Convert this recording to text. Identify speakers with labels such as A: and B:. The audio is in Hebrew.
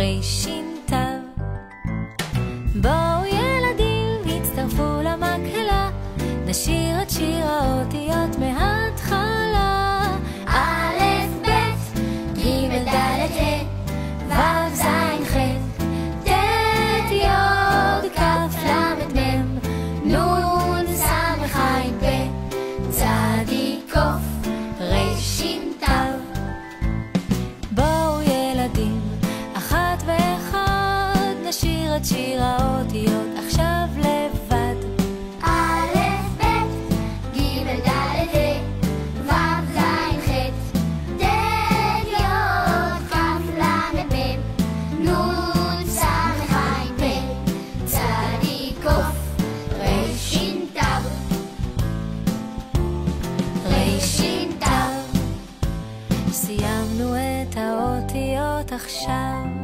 A: רש"ת. בואו ילדים, הצטרפו למקהלה, נשיר את שיר האותיות מההתחלה. א' ב' ג' ד' ה' ו' ז' ח' ט' י' כ' ל' מ' נ' ס' ע' פ' צ ' ק' רש"ת. בואו ילדים, אחת ואחד, נשיר את שיר האותיות עכשיו לבד.
B: א' ב' ג' ד' ה' ו' ז' ח' ט' י' כ' ל' מ' נ' ס' ע' פ' צ ' ק' רש"ת.
A: רש"ת. סיימנו את האותיות עכשיו.